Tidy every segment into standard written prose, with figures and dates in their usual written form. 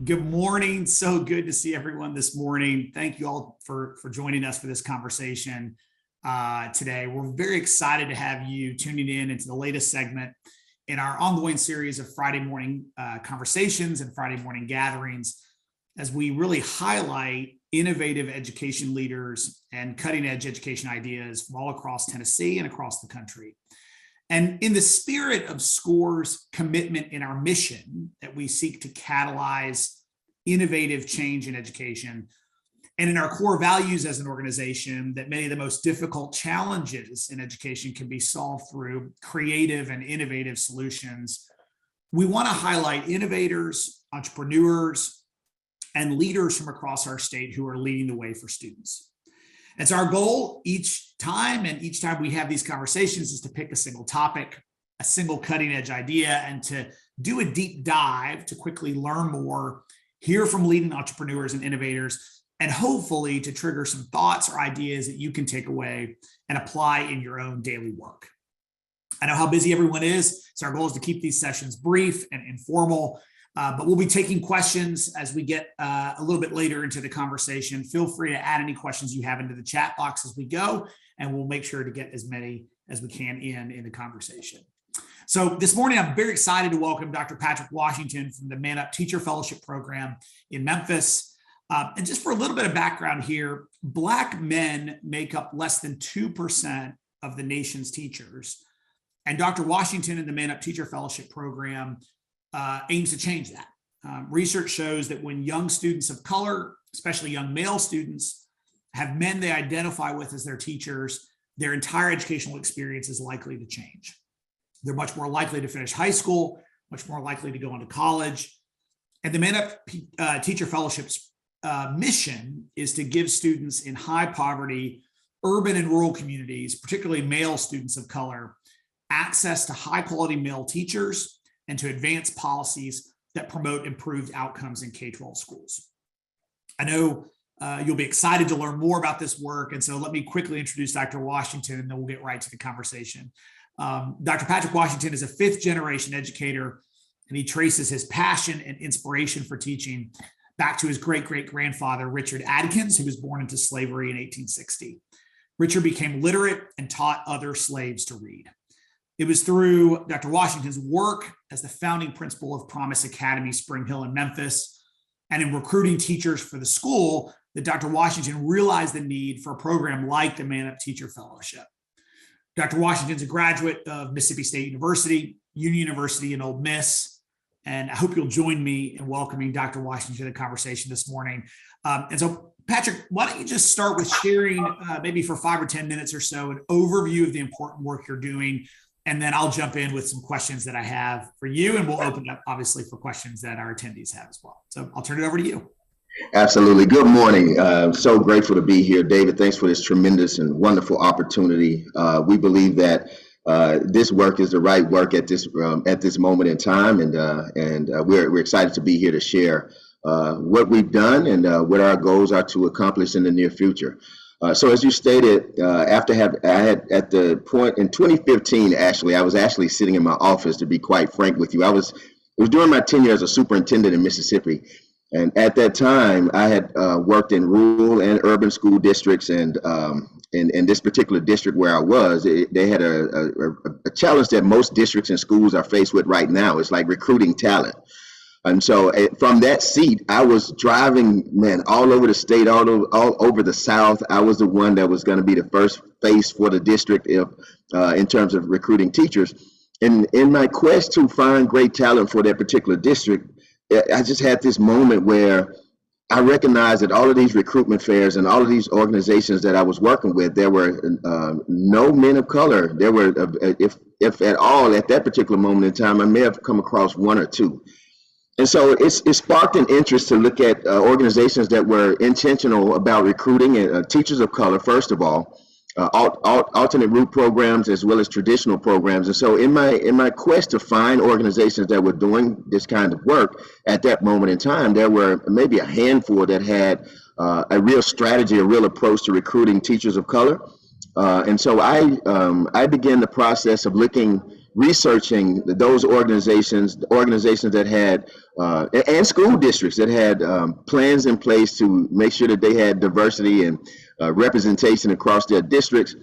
Good morning. So good to see everyone this morning. Thank you all for joining us for this conversation today. We're very excited to have you tuning in into the latest segment in our ongoing series of Friday morning conversations and Friday morning gatherings, as we really highlight innovative education leaders and cutting edge education ideas from all across Tennessee and across the country. And in the spirit of SCORE's commitment in our mission that we seek to catalyze innovative change in education, and in our core values as an organization that many of the most difficult challenges in education can be solved through creative and innovative solutions, we want to highlight innovators, entrepreneurs, and leaders from across our state who are leading the way for students. And so our goal each time we have these conversations is to pick a single topic, a single cutting edge idea, and to do a deep dive to quickly learn more, hear from leading entrepreneurs and innovators, and hopefully to trigger some thoughts or ideas that you can take away and apply in your own daily work. I know how busy everyone is, so our goal is to keep these sessions brief and informal. But we'll be taking questions as we get a little bit later into the conversation. Feel free to add any questions you have into the chat box as we go, and we'll make sure to get as many as we can in the conversation. So this morning, I'm very excited to welcome Dr. Patrick Washington from the Man Up Teacher Fellowship Program in Memphis. And just for a little bit of background here, Black men make up less than 2% of the nation's teachers. And Dr. Washington and the Man Up Teacher Fellowship Program aims to change that. Research shows that when young students of color, especially young male students, have men they identify with as their teachers, their entire educational experience is likely to change. They're much more likely to finish high school, much more likely to go into college. And the Man Up Teacher Fellowship's mission is to give students in high poverty, urban and rural communities, particularly male students of color, access to high quality male teachers and to advance policies that promote improved outcomes in K-12 schools. I know you'll be excited to learn more about this work, and so let me quickly introduce Dr. Washington, and then we'll get right to the conversation. Dr. Patrick Washington is a fifth-generation educator, and he traces his passion and inspiration for teaching back to his great-great-grandfather, Richard Adkins, who was born into slavery in 1860. Richard became literate and taught other slaves to read. It was through Dr. Washington's work as the founding principal of Promise Academy, Spring Hill in Memphis, and in recruiting teachers for the school that Dr. Washington realized the need for a program like the Man Up Teacher Fellowship. Dr. Washington's a graduate of Mississippi State University, Union University, and Ole Miss, and I hope you'll join me in welcoming Dr. Washington to the conversation this morning. And so, Patrick, why don't you just start with sharing maybe for 5 or 10 minutes or so an overview of the important work you're doing, and then I'll jump in with some questions that I have for you, and we'll open up, obviously, for questions that our attendees have as well. So I'll turn it over to you. Absolutely. Good morning. So grateful to be here, David. Thanks for this tremendous and wonderful opportunity. We believe that this work is the right work at this moment in time, and we're excited to be here to share what we've done and what our goals are to accomplish in the near future. So as you stated, I had at the point in 2015, I was actually sitting in my office, to be quite frank with you. It was during my tenure as a superintendent in Mississippi. And at that time, I had worked in rural and urban school districts, and in this particular district where I was, they had a challenge that most districts and schools are faced with right now. It's like recruiting talent. And so from that seat, I was driving, all over the state, all over the South. I was the one that was going to be the first face for the district in terms of recruiting teachers. And in my quest to find great talent for that particular district, I just had this moment where I recognized that all of these recruitment fairs and all of these organizations that I was working with, there were no men of color. There were, if at all, at that particular moment in time, I may have come across one or two. And so it sparked an interest to look at organizations that were intentional about recruiting teachers of color, first of all, alternate route programs as well as traditional programs. And so in my quest to find organizations that were doing this kind of work at that moment in time, there were maybe a handful that had a real strategy, a real approach to recruiting teachers of color. And so I began the process of looking researching those organizations that had, and school districts that had plans in place to make sure that they had diversity and representation across their districts.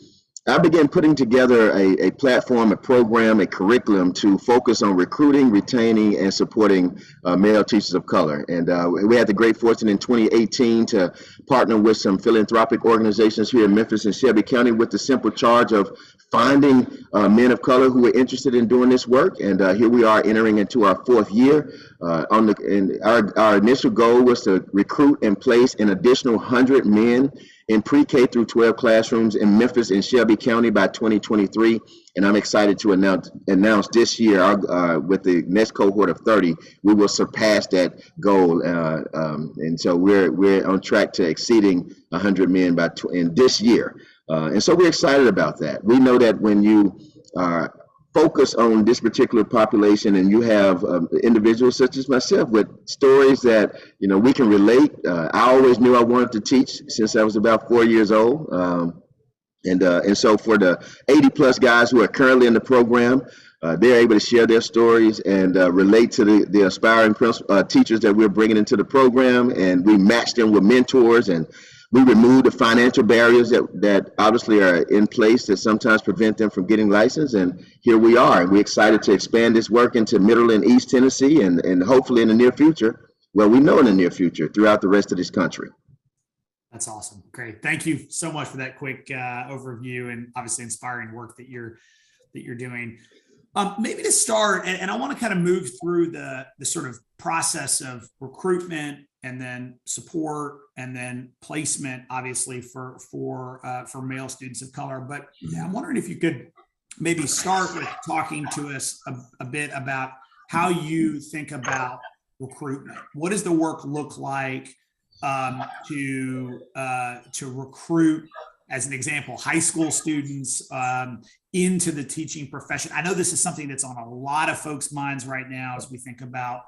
I began putting together a platform, a program, a curriculum to focus on recruiting, retaining, and supporting male teachers of color. And we had the great fortune in 2018 to partner with some philanthropic organizations here in Memphis and Shelby County with the simple charge of finding men of color who were interested in doing this work. And here we are entering into our 4th year. And our initial goal was to recruit and place an additional 100 men in pre-K through 12 classrooms in Memphis and Shelby County by 2023. And I'm excited to announce this year, with the next cohort of 30, we will surpass that goal. And so we're on track to exceeding 100 men in this year. And so we're excited about that. We know that when you focus on this particular population and you have individuals such as myself with stories that we can relate. I always knew I wanted to teach since I was about 4 years old. And so for the 80 plus guys who are currently in the program, they're able to share their stories and relate to the aspiring teachers that we're bringing into the program, and we match them with mentors, and we remove the financial barriers that obviously are in place that sometimes prevent them from getting licensed. And here we are. We're excited to expand this work into Middle and East Tennessee and hopefully in the near future, well, we know in the near future, throughout the rest of this country. That's awesome. Great. Thank you so much for that quick overview and obviously inspiring work that you're doing. Maybe to start, and I want to kind of move through the sort of process of recruitment and then support and then placement, obviously for male students of color. But I'm wondering if you could maybe start with talking to us a bit about how you think about recruitment. What does the work look like to recruit, as an example, high school students into the teaching profession? I know this is something that's on a lot of folks' minds right now as we think about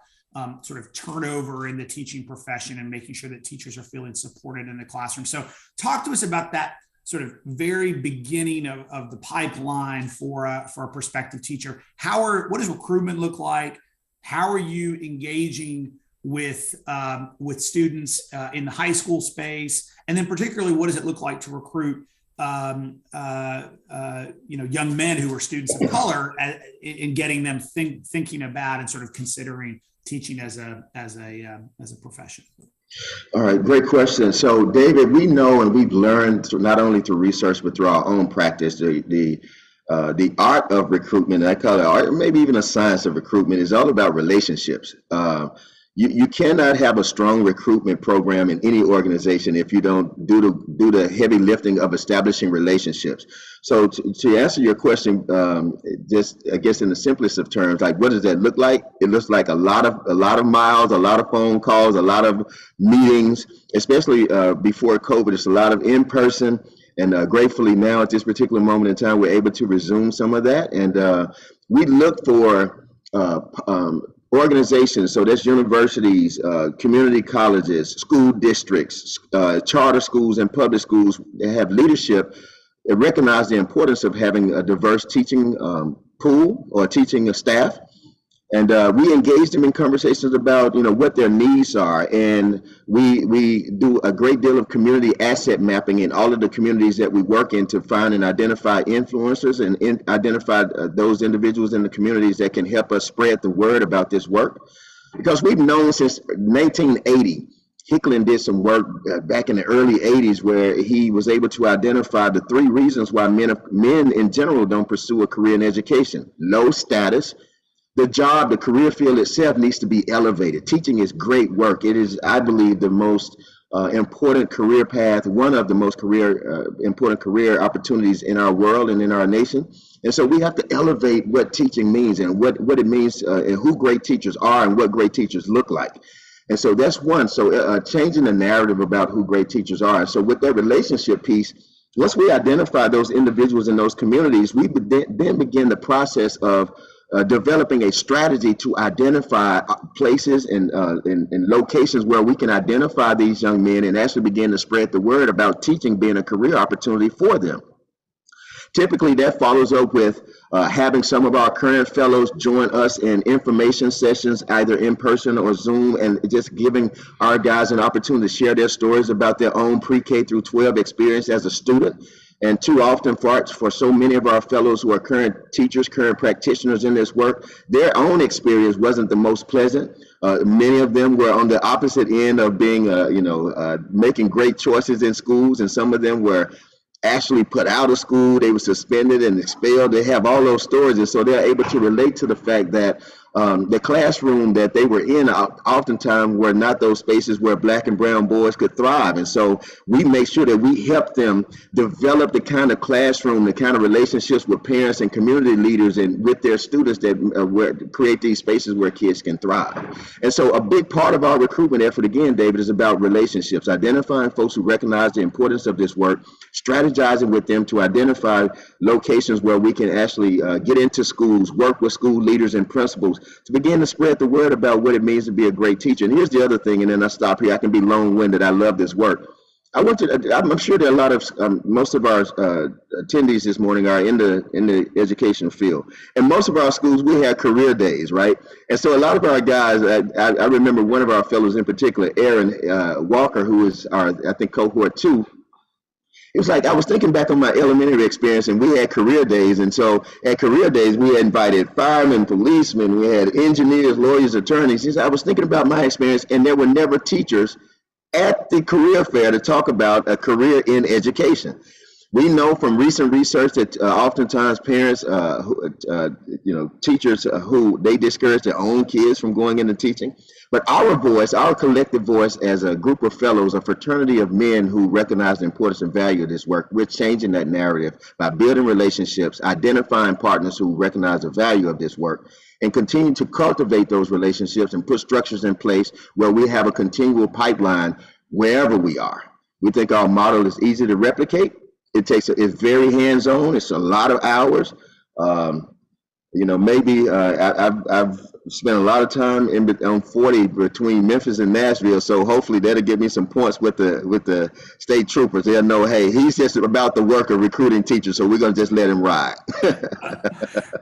sort of turnover in the teaching profession and making sure that teachers are feeling supported in the classroom. So talk to us about that sort of very beginning of the pipeline for a prospective teacher. What does recruitment look like? How are you engaging with students in the high school space? And then particularly, what does it look like to recruit young men who are students of color in getting them thinking about and sort of considering teaching as a profession? All right, great question. So, David, we know and we've learned not only through research but through our own practice, the art of recruitment, I call it art, or maybe even a science of recruitment, is all about relationships. You cannot have a strong recruitment program in any organization if you don't do the heavy lifting of establishing relationships. So to answer your question, just I guess in the simplest of terms, like what does that look like? It looks like a lot of miles, a lot of phone calls, a lot of meetings, especially before COVID. It's a lot of in-person, and gratefully now at this particular moment in time, we're able to resume some of that. And we look for organizations, so that's universities, community colleges, school districts, charter schools, and public schools that have leadership that recognize the importance of having a diverse teaching pool or teaching staff. And we engage them in conversations about, what their needs are. And we do a great deal of community asset mapping in all of the communities that we work in to find and identify influencers and identify those individuals in the communities that can help us spread the word about this work. Because we've known since 1980, Hicklin did some work back in the early 80s where he was able to identify the 3 reasons why men in general don't pursue a career in education: low status, the career field itself needs to be elevated. Teaching is great work. It is, I believe, the most important career path, one of the most important career opportunities in our world and in our nation. And so we have to elevate what teaching means and what it means and who great teachers are and what great teachers look like. And so that's one. So changing the narrative about who great teachers are. So with that relationship piece, once we identify those individuals in those communities, we then begin the process of developing a strategy to identify places and locations where we can identify these young men and actually begin to spread the word about teaching being a career opportunity for them. Typically, that follows up with having some of our current fellows join us in information sessions, either in person or Zoom, and just giving our guys an opportunity to share their stories about their own pre-K through 12 experience as a student. And too often for so many of our fellows who are current teachers, current practitioners in this work, their own experience wasn't the most pleasant. Many of them were on the opposite end of being, making great choices in schools, and some of them were actually put out of school. They were suspended and expelled. They have all those stories, and so they're able to relate to the fact that the classroom that they were in oftentimes were not those spaces where Black and brown boys could thrive. And so we make sure that we help them develop the kind of classroom, the kind of relationships with parents and community leaders and with their students that create these spaces where kids can thrive. And so a big part of our recruitment effort, again, David, is about relationships, identifying folks who recognize the importance of this work, strategizing with them to identify locations where we can actually get into schools, work with school leaders and principals to begin to spread the word about what it means to be a great teacher. And here's the other thing, and then I stop here. I can be long-winded. I love this work. I'm sure that a lot of most of our attendees this morning are in the education field, and most of our schools we have career days, right? And so a lot of our guys, I remember one of our fellows in particular, Aaron Walker, who is our cohort 2. It was like I was thinking back on my elementary experience, and we had career days. And so at career days, we had invited firemen, policemen, we had engineers, lawyers, attorneys. He said, I was thinking about my experience, and there were never teachers at the career fair to talk about a career in education. We know from recent research that oftentimes parents, teachers who they discourage their own kids from going into teaching. But our voice, our collective voice as a group of fellows, a fraternity of men who recognize the importance and value of this work, we're changing that narrative by building relationships, identifying partners who recognize the value of this work, and continue to cultivate those relationships and put structures in place where we have a continual pipeline wherever we are. We think our model is easy to replicate. It's very hands-on. It's a lot of hours. I've spent a lot of time on 40 between Memphis and Nashville, so hopefully that'll give me some points with the state troopers. They'll know, hey, he's just about the work of recruiting teachers, so we're gonna just let him ride.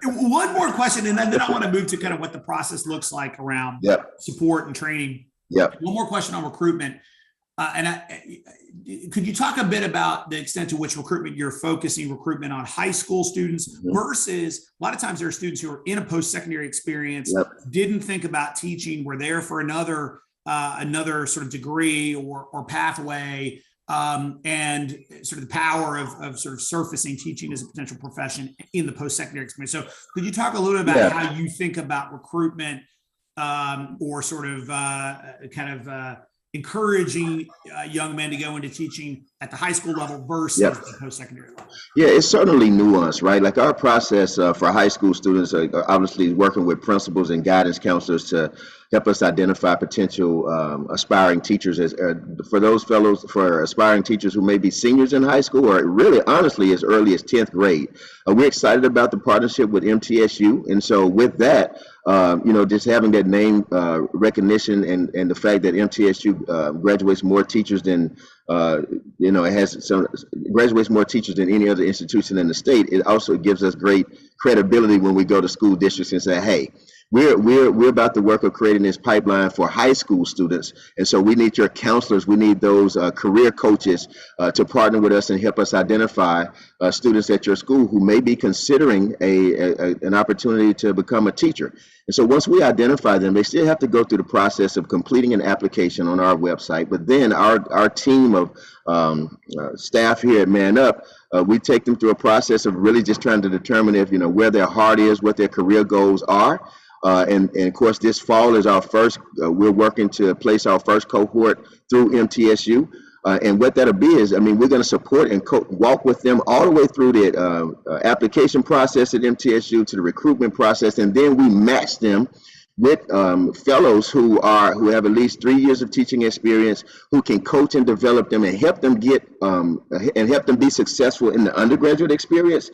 One more question, and then I want to move to kind of what the process looks like around support and training. One more question on recruitment. Could you talk a bit about the extent to which you're focusing recruitment on high school students versus a lot of times there are students who are in a post-secondary experience, didn't think about teaching, were there for another sort of degree or pathway, and sort of the power of sort of surfacing teaching as a potential profession in the post-secondary experience. So could you talk a little bit about how you think about recruitment or sort of encouraging young men to go into teaching at the high school level versus the post-secondary level? Yeah, it's certainly nuanced, right? Like our process for high school students, obviously working with principals and guidance counselors to help us identify potential aspiring teachers. For aspiring teachers who may be seniors in high school, or really honestly as early as 10th grade. We're excited about the partnership with MTSU. And so with that, just having that name recognition and the fact that MTSU graduates more teachers than graduates more teachers than any other institution in the state. It also gives us great credibility when we go to school districts and say, hey, we're about the work of creating this pipeline for high school students, and so we need your counselors, we need those career coaches to partner with us and help us identify students at your school who may be considering an opportunity to become a teacher. And so once we identify them, they still have to go through the process of completing an application on our website. But then our team of staff here at Man Up, we take them through a process of really just trying to determine if where their heart is, what their career goals are. And of course, this fall is our first, we're working to place our first cohort through MTSU. And what that'll be is, we're going to support and walk with them all the way through the application process at MTSU to the recruitment process. And then we match them with fellows who have at least 3 years of teaching experience, who can coach and develop them and help them help them be successful in the undergraduate experience.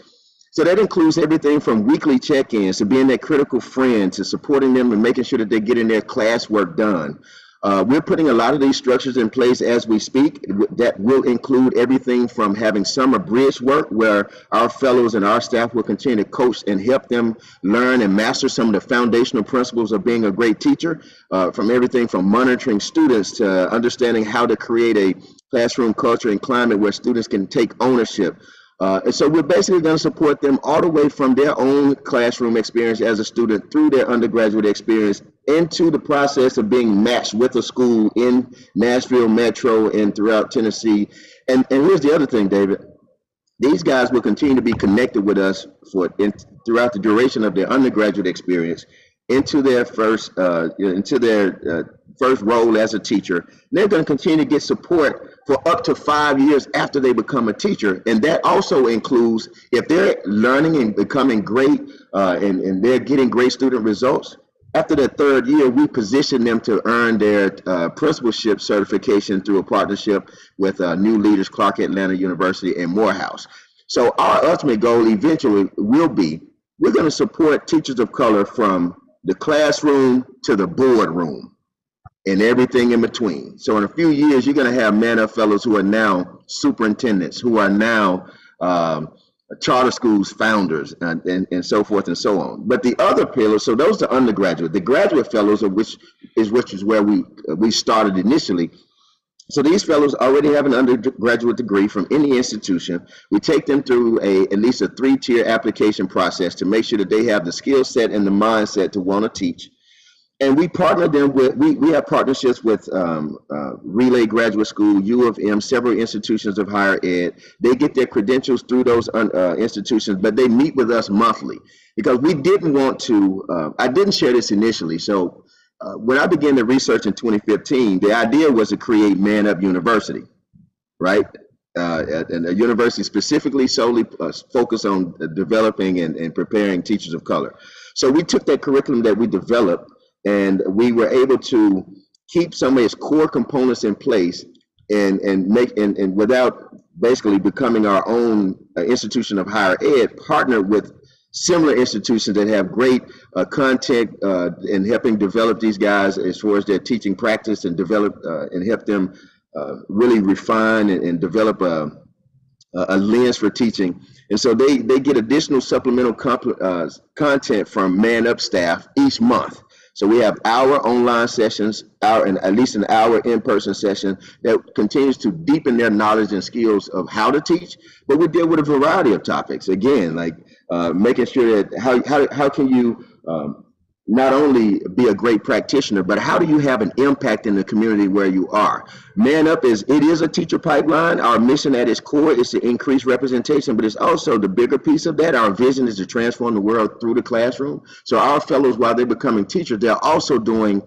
So that includes everything from weekly check-ins to being that critical friend to supporting them and making sure that they're getting their classwork done. We're putting a lot of these structures in place as we speak. That will include everything from having summer bridge work, where our fellows and our staff will continue to coach and help them learn and master some of the foundational principles of being a great teacher, from everything from monitoring students to understanding how to create a classroom culture and climate where students can take ownership. And so we're basically going to support them all the way from their own classroom experience as a student through their undergraduate experience into the process of being matched with a school in Nashville Metro and throughout Tennessee. And here's the other thing, David. These guys will continue to be connected with us throughout the duration of their undergraduate experience into their first first role as a teacher. And they're going to continue to get support for up to 5 years after they become a teacher. And that also includes if they're learning and becoming great and they're getting great student results. After the third year, we position them to earn their principalship certification through a partnership with New Leaders, Clark Atlanta University, and Morehouse. So our ultimate goal eventually will be, we're going to support teachers of color from the classroom to the boardroom and everything in between. So in a few years, you're going to have Man Up Fellows who are now superintendents, who are now charter schools founders, and so forth and so on. But the other pillars, so those are undergraduate. The graduate fellows, which is where we started initially. So these fellows already have an undergraduate degree from any institution. We take them through at least a 3-tier application process to make sure that they have the skill set and the mindset to want to teach. And we partner them with, we have partnerships with Relay Graduate School, U of M, several institutions of higher ed. They get their credentials through those institutions, but they meet with us monthly because we didn't want to, I didn't share this initially. So when I began the research in 2015, the idea was to create Man Up University, right? And a university specifically solely focused on developing and preparing teachers of color. So we took that curriculum that we developed, and we were able to keep some of its core components in place and without basically becoming our own institution of higher ed, partner with similar institutions that have great content in helping develop these guys as far as their teaching practice and develop and help them really refine and develop a lens for teaching. And so they get additional supplemental content from Man Up staff each month. So we have hour online sessions, and at least an hour in-person session that continues to deepen their knowledge and skills of how to teach. But we deal with a variety of topics. Again, like making sure that how can you not only be a great practitioner, but how do you have an impact in the community where you are? Man Up it is a teacher pipeline. Our mission at its core is to increase representation, but it's also the bigger piece of that. Our vision is to transform the world through the classroom. So our fellows, while they're becoming teachers, they're also doing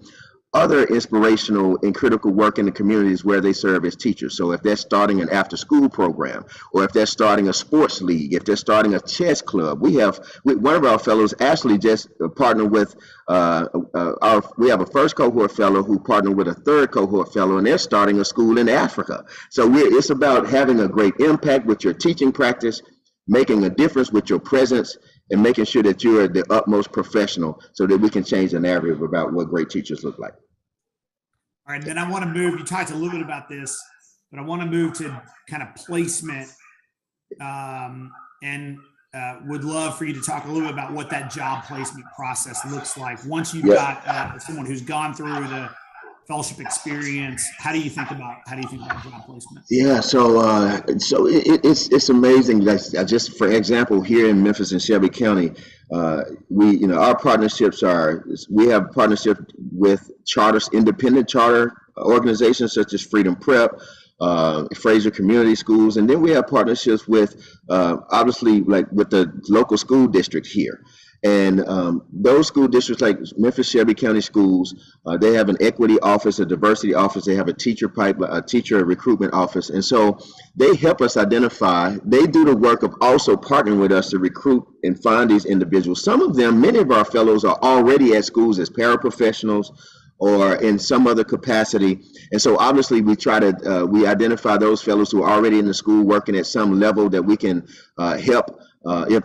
other inspirational and critical work in the communities where they serve as teachers. So if they're starting an after-school program, or if they're starting a sports league, if they're starting a chess club, one of our fellows actually just partnered with we have a first cohort fellow who partnered with a third cohort fellow, and they're starting a school in Africa. So it's about having a great impact with your teaching practice, making a difference with your presence, and making sure that you're the utmost professional so that we can change the narrative about what great teachers look like. All right, then I want to move, you talked a little bit about this, but I want to move to kind of placement and would love for you to talk a little bit about what that job placement process looks like. Once you've got someone who's gone through the fellowship experience, how do you think about job placement? Yeah, so it's amazing. Just for example, here in Memphis and Shelby County, our partnerships we have partnerships with independent charter organizations such as Freedom Prep, Fraser Community Schools, and then we have partnerships with obviously like with the local school district here. And those school districts like Memphis Shelby County Schools, they have an equity office, a diversity office, they have a teacher recruitment office. And so they help us identify, they do the work of also partnering with us to recruit and find these individuals. Some of them, many of our fellows are already at schools as paraprofessionals or in some other capacity. And so obviously we try to, we identify those fellows who are already in the school working at some level that we can help. If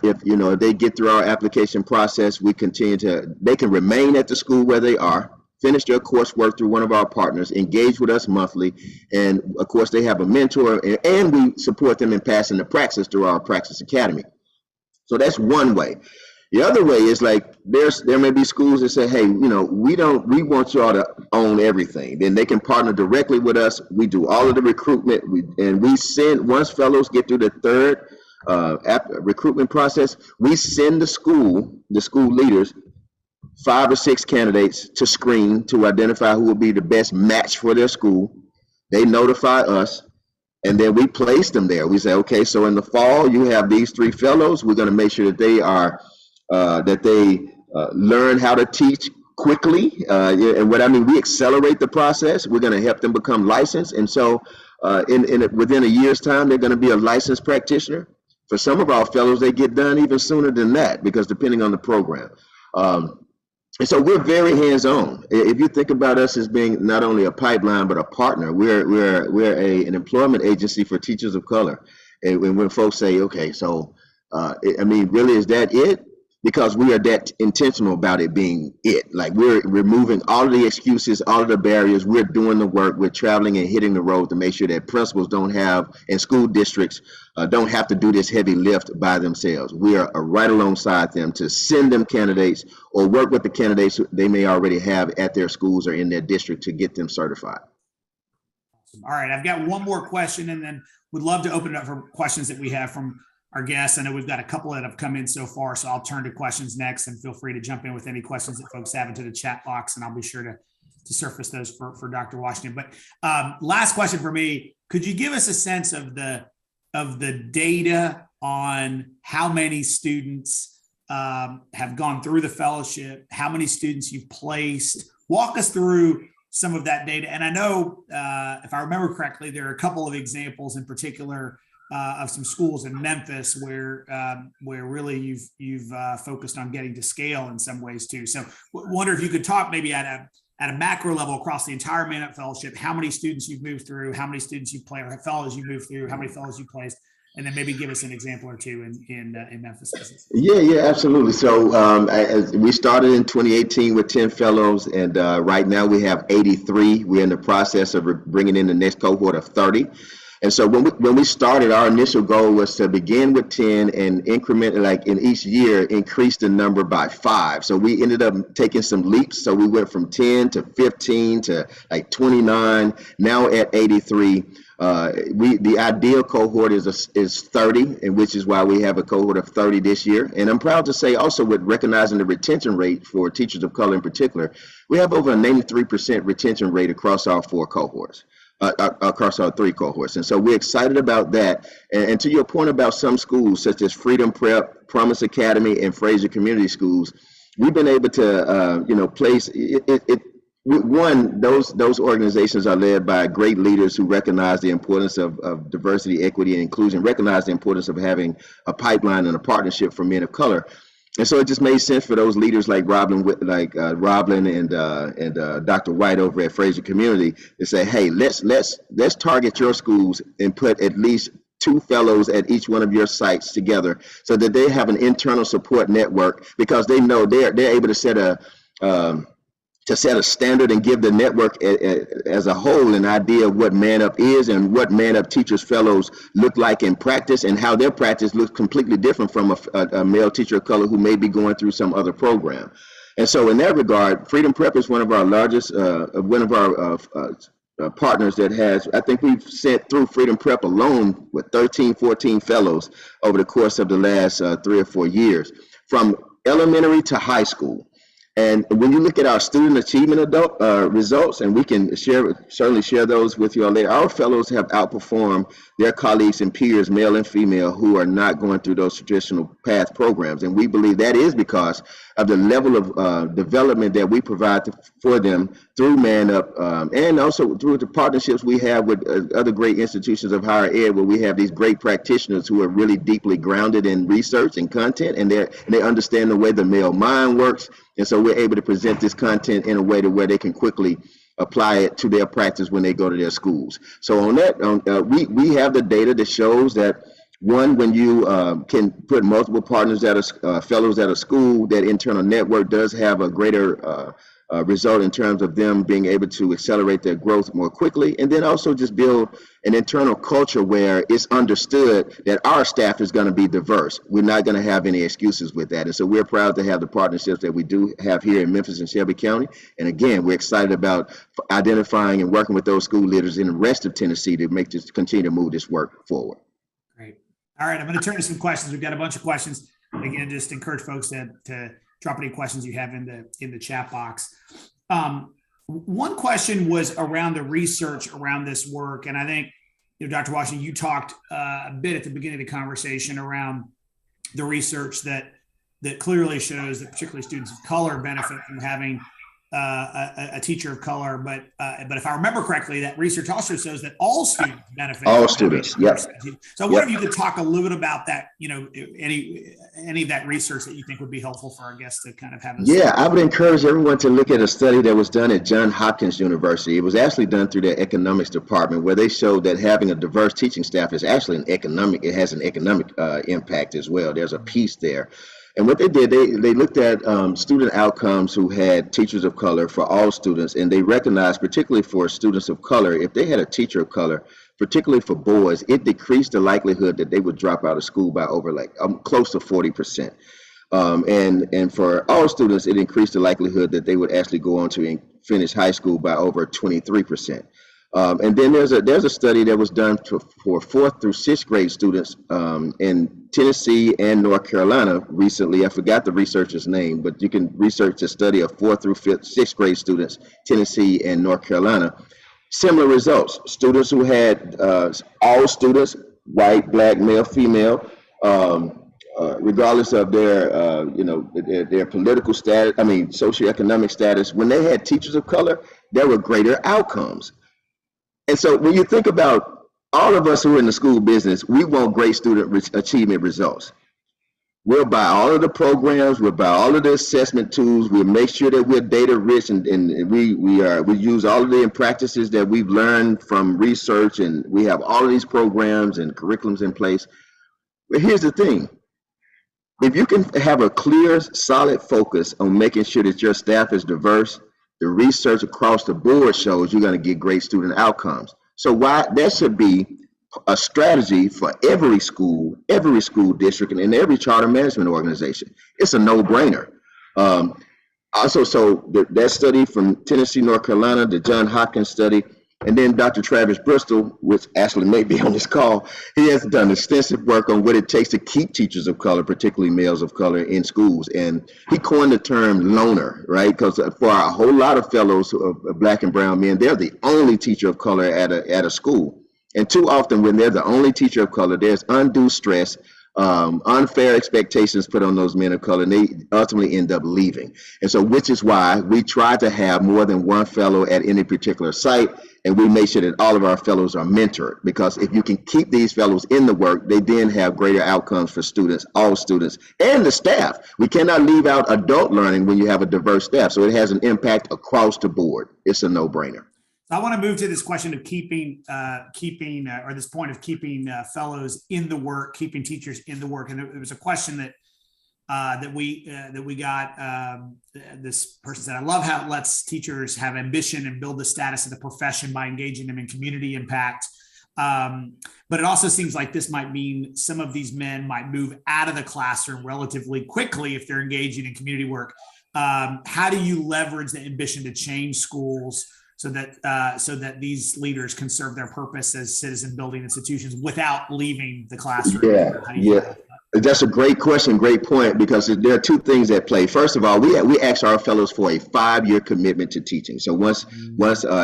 they get through our application process, they can remain at the school where they are finish their coursework through one of our partners, engage with us monthly, and of course they have a mentor, and we support them in passing the praxis through our Praxis Academy. So that's one way. The other way is like there may be schools that say, hey, we want y'all to own everything. Then they can partner directly with us. We do all of the recruitment, and we send, once fellows get through the third recruitment process, we send the school leaders 5 or 6 candidates to screen to identify who will be the best match for their school. They notify us, and then we place them there. We say, okay, so in the fall you have these 3 fellows. We're going to make sure that they are learn how to teach quickly, and what I mean, we accelerate the process. We're going to help them become licensed, and so within a year's time, they're going to be a licensed practitioner. For some of our fellows, they get done even sooner than that, because depending on the program. And so we're very hands-on. If you think about us as being not only a pipeline but a partner, we're an employment agency for teachers of color. And when folks say, okay, so I mean, really, is that it? Because we are that intentional about it being it. Like, we're removing all of the excuses, all of the barriers. We're doing the work. We're traveling and hitting the road to make sure that principals don't have, and school districts don't have to do this heavy lift by themselves. We are right alongside them to send them candidates or work with the candidates they may already have at their schools or in their district to get them certified. All right, I've got one more question, and then would love to open it up for questions that we have from our guests. I know we've got a couple that have come in so far, so I'll turn to questions next, and feel free to jump in with any questions that folks have into the chat box, and I'll be sure to surface those for Dr. Washington. But last question for me, could you give us a sense of the data on how many students have gone through the fellowship, how many students you've placed? Walk us through some of that data. And I know, if I remember correctly, there are a couple of examples in particular of some schools in Memphis where really you've focused on getting to scale in some ways too. So wonder if you could talk maybe at a macro level across the entire Man Up Fellowship, how many students you've moved through, how many students you play, or fellows you moved through, how many fellows you placed, and then maybe give us an example or two in Memphis. Yeah, absolutely. So we started in 2018 with 10 fellows, and right now we have 83. We're in the process of bringing in the next cohort of 30. And so when we started, our initial goal was to begin with 10 and increment, like in each year, increase the number by 5. So we ended up taking some leaps. So we went from 10 to 15 to like 29, now at 83. The ideal cohort is 30, and which is why we have a cohort of 30 this year. And I'm proud to say also, with recognizing the retention rate for teachers of color in particular, we have over a 93% retention rate across our 4 cohorts. Across our 3 cohorts. And so we're excited about that. And to your point about some schools such as Freedom Prep, Promise Academy, and Fraser Community Schools, we've been able to place those organizations are led by great leaders who recognize the importance of diversity, equity, and inclusion, recognize the importance of having a pipeline and a partnership for men of color. And so it just made sense for those leaders like Roblin and Dr. White over at Fraser Community to say, hey, let's target your schools and put at least 2 fellows at each one of your sites together, so that they have an internal support network, because they know they're able to set a standard and give the network as a whole an idea of what Man Up is and what Man Up Teachers Fellows look like in practice, and how their practice looks completely different from a male teacher of color who may be going through some other program. And so in that regard, Freedom Prep is one of our largest, partners that has, I think we've sent through Freedom Prep alone with 13, 14 fellows over the course of the last 3 or 4 years, from elementary to high school. And when you look at our student achievement results, and we can certainly share those with you all later, our fellows have outperformed their colleagues and peers, male and female, who are not going through those traditional path programs. And we believe that is because of the level of development that we provide for them through Man Up, and also through the partnerships we have with other great institutions of higher ed, where we have these great practitioners who are really deeply grounded in research and content, and they understand the way the male mind works. And so we're able to present this content in a way to where they can quickly apply it to their practice when they go to their schools. So on that, we have the data that shows that, one, when you can put multiple partners fellows at a school, that internal network does have a greater result in terms of them being able to accelerate their growth more quickly, and then also just build an internal culture where it's understood that our staff is going to be diverse. We're not going to have any excuses with that. And so we're proud to have the partnerships that we do have here in Memphis and Shelby County. And again, we're excited about identifying and working with those school leaders in the rest of Tennessee to continue to move this work forward. Great. All right, I'm going to turn to some questions. We've got a bunch of questions. Again, just encourage folks to drop any questions you have in the chat box. One question was around the research around this work, and I think, Dr. Washington, you talked a bit at the beginning of the conversation around the research that clearly shows that particularly students of color benefit from having a teacher of color, but if I remember correctly, that research also shows that all students benefit. All students, yep. So, what if you could talk a little bit about that? Any of that research that you think would be helpful for our guests to kind of have. I would encourage everyone to look at a study that was done at Johns Hopkins University. It was actually done through their economics department, where they showed that having a diverse teaching staff is actually it has an economic impact as well. There's a piece there. And what they did, they looked at student outcomes who had teachers of color for all students, and they recognized, particularly for students of color, if they had a teacher of color, particularly for boys, it decreased the likelihood that they would drop out of school by over close to 40%. And for all students, it increased the likelihood that they would actually go on to finish high school by over 23%. And then there's a study that was done for 4th through 6th grade students in Tennessee and North Carolina recently. I forgot the researcher's name, but you can research the study of 4th through 6th grade students, Tennessee and North Carolina. Similar results. Students who had all students, white, black, male, female, regardless of their political status, socioeconomic status, when they had teachers of color, there were greater outcomes. And so when you think about all of us who are in the school business, we want great student achievement results. We'll buy all of the programs, we'll buy all of the assessment tools, we'll make sure that we're data rich, and we use all of the practices that we've learned from research, and we have all of these programs and curriculums in place. But here's the thing. If you can have a clear, solid focus on making sure that your staff is diverse, the research across the board shows you're going to get great student outcomes. So why that should be a strategy for every school district, and every charter management organization. It's a no-brainer. That study from Tennessee, North Carolina, the Johns Hopkins study, and then Dr. Travis Bristol, which actually may be on this call, he has done extensive work on what it takes to keep teachers of color, particularly males of color, in schools. And he coined the term loner, right? Because for a whole lot of fellows, black and brown men, they're the only teacher of color at a school. And too often when they're the only teacher of color, there's undue stress, unfair expectations put on those men of color, and they ultimately end up leaving. And so, which is why we try to have more than one fellow at any particular site, and we make sure that all of our fellows are mentored, because if you can keep these fellows in the work, they then have greater outcomes for students, all students, and the staff. We cannot leave out adult learning when you have a diverse staff, so it has an impact across the board. It's a no-brainer. I want to move to this question of keeping fellows in the work, keeping teachers in the work. And there was a question that we got. This person said, "I love how it lets teachers have ambition and build the status of the profession by engaging them in community impact. But it also seems like this might mean some of these men might move out of the classroom relatively quickly if they're engaging in community work. How do you leverage the ambition to change schools so that these leaders can serve their purpose as citizen building institutions without leaving the classroom?" Yeah. That's a great question, great point, because there are two things at play. First of all, we ask our fellows for a 5-year commitment to teaching. So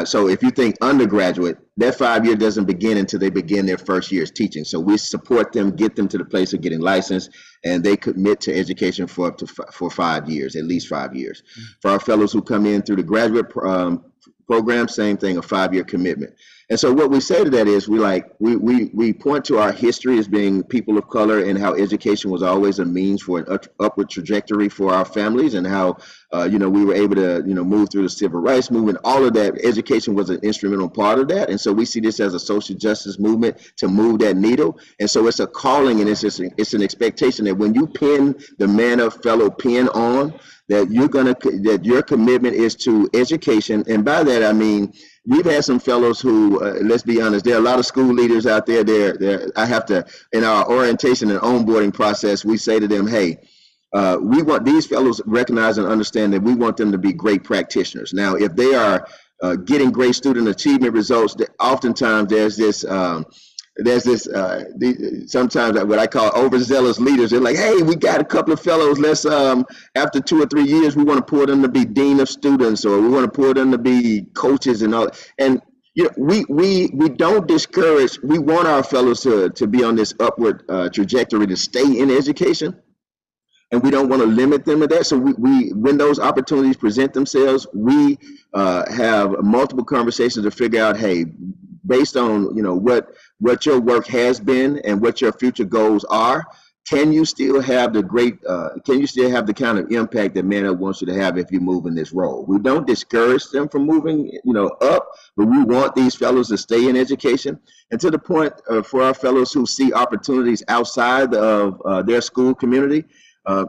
so if you think undergraduate, that 5 year doesn't begin until they begin their first year's teaching. So we support them, get them to the place of getting licensed, and they commit to education for up to for 5 years, at least 5 years. For our fellows who come in through the graduate program, same thing, a 5-year commitment. And so what we say to that is we point to our history as being people of color and how education was always a means for an upward trajectory for our families, and how we were able to move through the civil rights movement. All of that, education was an instrumental part of that. And so we see this as a social justice movement to move that needle. And so it's a calling, and it's an expectation that when you pin the Man Up Fellow pin on, that your commitment is to education. And by that I mean, we've had some fellows who, let's be honest, there are a lot of school leaders out there. I have to, in our orientation and onboarding process, we say to them, hey, we want these fellows recognize and understand that we want them to be great practitioners. Now, if they are getting great student achievement results, oftentimes there's this sometimes what I call overzealous leaders. They're like, hey, we got a couple of fellows, let's after 2 or 3 years we want to pour them to be dean of students, or we want to pour them to be coaches and all. And we don't discourage. We want our fellows to be on this upward trajectory to stay in education, and we don't want to limit them to that. So we when those opportunities present themselves, we have multiple conversations to figure out, hey, based on what your work has been and what your future goals are, can you still have the kind of impact that Man Up wants you to have if you move in this role? We don't discourage them from moving up, but we want these fellows to stay in education. And to the point for our fellows who see opportunities outside of their school community,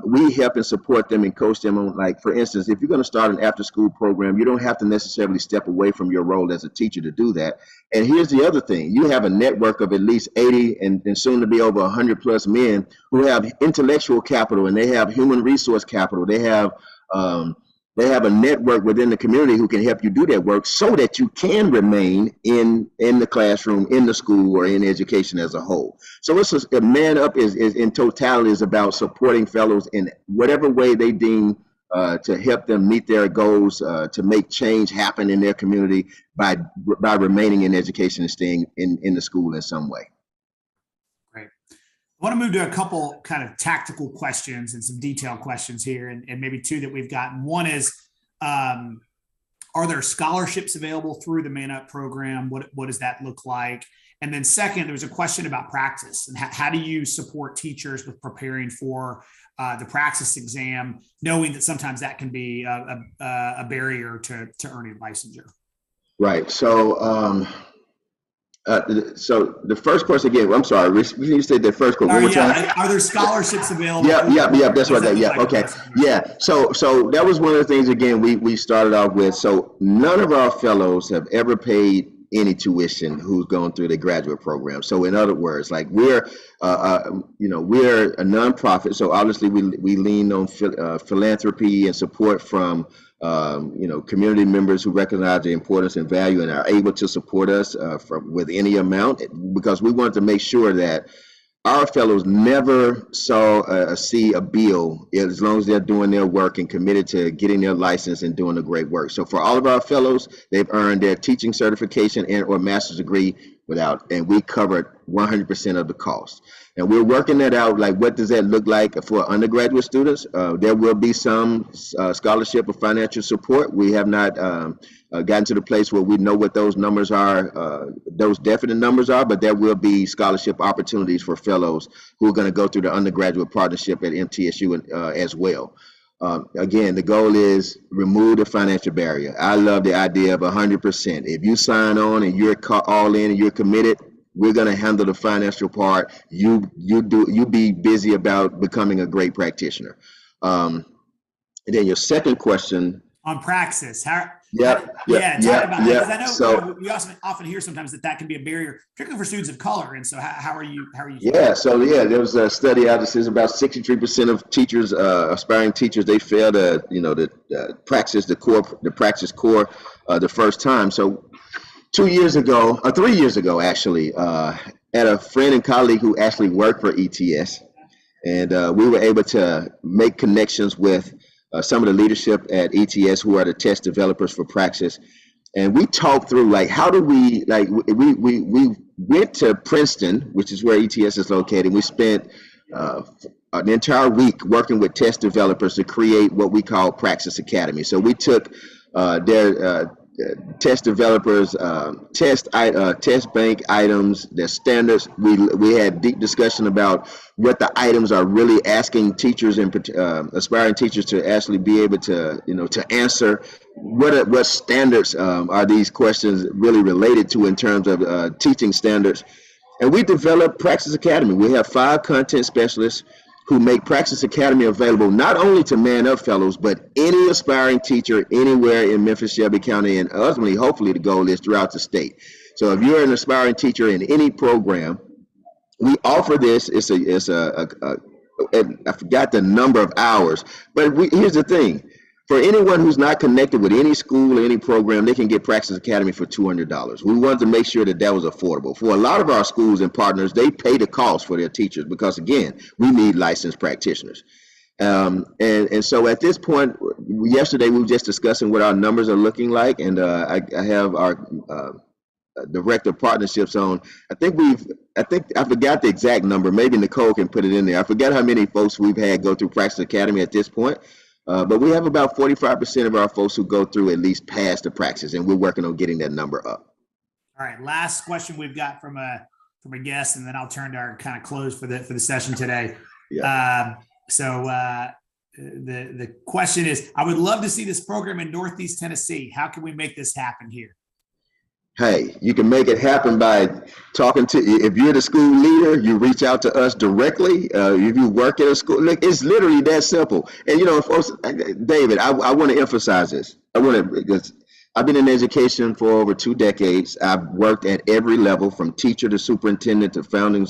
we help and support them and coach them on, like, for instance, if you're going to start an after-school program, you don't have to necessarily step away from your role as a teacher to do that. And here's the other thing. You have a network of at least 80 and soon to be over 100 plus men who have intellectual capital, and they have human resource capital. They have a network within the community who can help you do that work so that you can remain in the classroom, in the school, or in education as a whole. So it's a Man Up is in totality is about supporting fellows in whatever way they deem to help them meet their goals, to make change happen in their community by remaining in education and staying in the school in some way. Great. I want to move to a couple kind of tactical questions and some detailed questions here, and maybe two that we've gotten. One is, are there scholarships available through the Man Up program? What does that look like? And then second, there was a question about praxis, and how do you support teachers with preparing for the praxis exam, knowing that sometimes that can be a barrier to earning licensure? Right. So the first question again, I'm sorry, you said the first question one more time. Are there scholarships available? Yeah, that's right. Okay. Yeah. So that was one of the things, again, we started off with. So none of our fellows have ever paid any tuition who's going through the graduate program. So in other words, like, we're a nonprofit. So obviously we lean on philanthropy and support from community members who recognize the importance and value and are able to support us with any amount, because we want to make sure that our fellows never see a bill as long as they're doing their work and committed to getting their license and doing the great work. So for all of our fellows, they've earned their teaching certification and or master's degree and we covered 100% of the cost. And we're working that out. Like, what does that look like for undergraduate students? There will be some scholarship or financial support. We have not gotten to the place where we know what those numbers are, those definite numbers are, but there will be scholarship opportunities for fellows who are going to go through the undergraduate partnership at MTSU as well. Again, the goal is remove the financial barrier. I love the idea of 100%. If you sign on and you're all in and you're committed, we're going to handle the financial part. You be busy about becoming a great practitioner. And then your second question on praxis. Talk about that, because I know we often hear sometimes that can be a barrier, particularly for students of color. And so how are you? There was a study out that says about 63% of teachers, aspiring teachers, they fail to praxis the praxis core the first time. So 3 years ago, actually, had a friend and colleague who actually worked for ETS, and we were able to make connections with some of the leadership at ETS who are the test developers for praxis. And we talked through, like, how do we went to Princeton, which is where ETS is located. We spent an entire week working with test developers to create what we call Praxis Academy. So we took test developers, test bank items, their standards. We had deep discussion about what the items are really asking teachers and aspiring teachers to actually be able to, to answer. What standards are these questions really related to in terms of teaching standards? And we developed Praxis Academy. We have 5 content specialists who make Praxis Academy available not only to Man Up Fellows, but any aspiring teacher anywhere in Memphis, Shelby County, and ultimately, hopefully, the goal is throughout the state. So if you're an aspiring teacher in any program, we offer this. I forgot the number of hours, but here's the thing. For anyone who's not connected with any school or any program, they can get Praxis Academy for $200. We wanted to make sure that that was affordable. For a lot of our schools and partners, they pay the cost for their teachers because, again, we need licensed practitioners. And so at this point, yesterday we were just discussing what our numbers are looking like, and I have our director of partnerships on. I forgot the exact number. Maybe Nicole can put it in there. I forgot how many folks we've had go through Praxis Academy at this point. But we have about 45% of our folks who go through at least past the Praxis, and we're working on getting that number up. All right, last question we've got from a guest, and then I'll turn to our kind of close for the session today. Yeah. The question is, I would love to see this program in Northeast Tennessee. How can we make this happen here? Hey, you can make it happen by talking to, if you're the school leader, you reach out to us directly. If you work at a school, look, it's literally that simple. And, folks, David, I want to emphasize this. Because I've been in education for over 2 decades. I've worked at every level, from teacher to superintendent to founding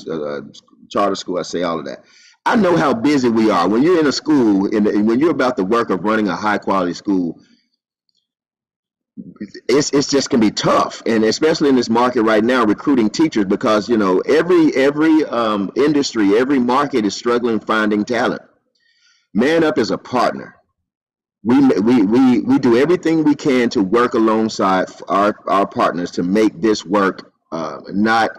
charter school. I say all of that. I know how busy we are. When you're in a school, when you're about the work of running a high quality school, it's just gonna be tough, and especially in this market right now, recruiting teachers, because every industry, every market is struggling finding talent. Man Up is a partner. We do everything we can to work alongside our partners to make this work, not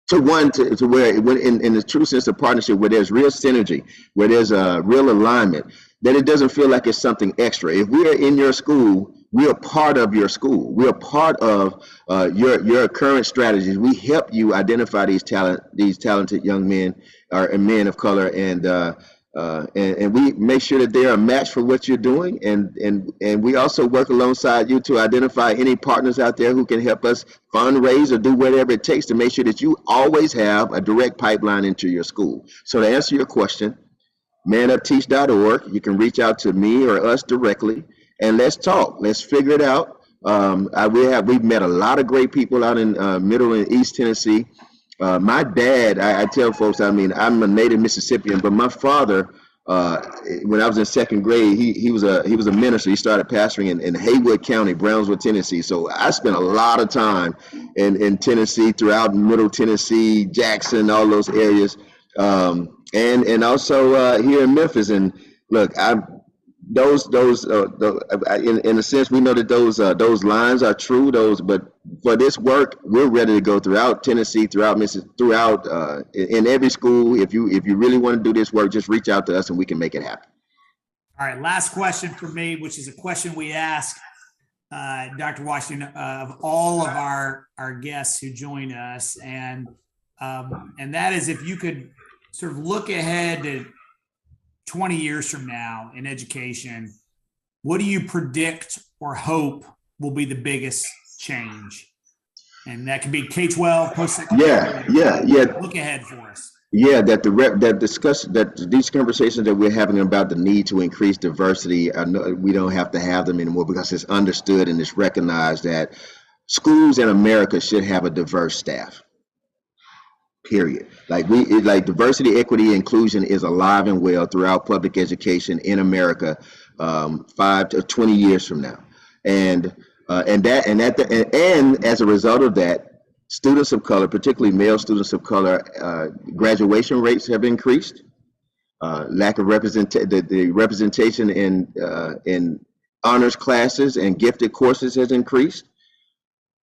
to where in the true sense of partnership, where there's real synergy, where there's a real alignment, that it doesn't feel like it's something extra. If we are in your school, we are part of your school. We are part of your current strategies. We help you identify these talented young men and men of color, and we make sure that they are a match for what you're doing. And we also work alongside you to identify any partners out there who can help us fundraise or do whatever it takes to make sure that you always have a direct pipeline into your school. So to answer your question, manupteach.org. You can reach out to me or us directly, and let's talk. Let's figure it out. We've met a lot of great people out in Middle and East Tennessee. My dad, I tell folks, I'm a native Mississippian, but my father, when I was in 2nd grade, he was a minister. He started pastoring in Haywood County, Brownsville, Tennessee. So I spent a lot of time in Tennessee, throughout Middle Tennessee, Jackson, all those areas, and also here in Memphis. And look, in a sense, we know that those lines are true. But for this work, we're ready to go throughout Tennessee, throughout Mississippi, in every school. If you really want to do this work, just reach out to us and we can make it happen. All right, last question for me, which is a question we ask Dr. Washington of all of our guests who join us, and that is, if you could sort of look ahead to 20 years from now in education, what do you predict or hope will be the biggest change? And that can be K-12, post-secondary. Yeah. Look ahead for us. Yeah, these conversations that we're having about the need to increase diversity, we don't have to have them anymore, because it's understood and it's recognized that schools in America should have a diverse staff. Period. Like diversity, equity, inclusion is alive and well throughout public education in America, 5 to 20 years from now, and as a result of that, students of color, particularly male students of color, graduation rates have increased. Lack of the representation in honors classes and gifted courses has increased.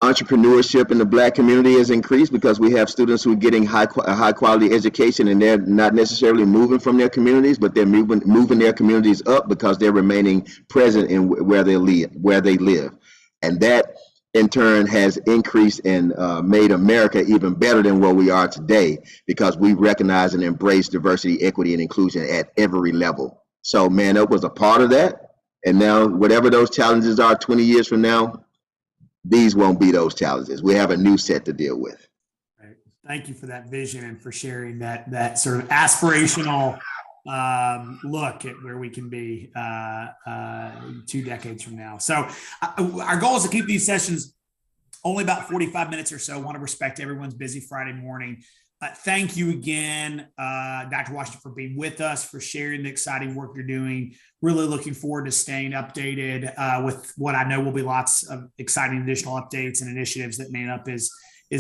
Entrepreneurship in the Black community has increased, because we have students who are getting a high quality education, and they're not necessarily moving from their communities, but they're moving their communities up because they're remaining present in where they live. And that in turn has increased and made America even better than what we are today, because we recognize and embrace diversity, equity, and inclusion at every level. So, man, that was a part of that. And now, whatever those challenges are 20 years from now, these won't be those challenges. We have a new set to deal with. Right. Thank you for that vision and for sharing that sort of aspirational look at where we can be 2 decades from now. So our goal is to keep these sessions only about 45 minutes or so. I want to respect everyone's busy Friday morning. Thank you again, Dr. Washington, for being with us, for sharing the exciting work you're doing. Really looking forward to staying updated with what I know will be lots of exciting additional updates and initiatives that Man Up is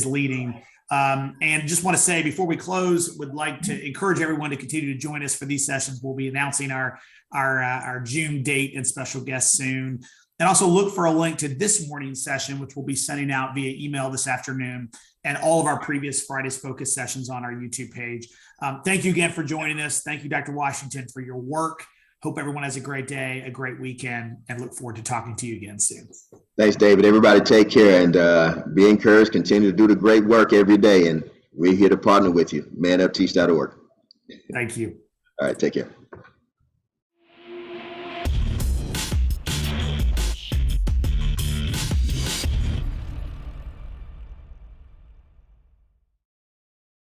leading. And just want to say before we close, would like to encourage everyone to continue to join us for these sessions. We'll be announcing our June date and special guests soon. And also look for a link to this morning's session, which we'll be sending out via email this afternoon, and all of our previous Friday's Focus sessions on our YouTube page. Thank you again for joining us. Thank you, Dr. Washington, for your work. Hope everyone has a great day, a great weekend, and look forward to talking to you again soon. Thanks, David. Everybody take care and be encouraged. Continue to do the great work every day. And we're here to partner with you. manupteach.org. Thank you. All right, take care.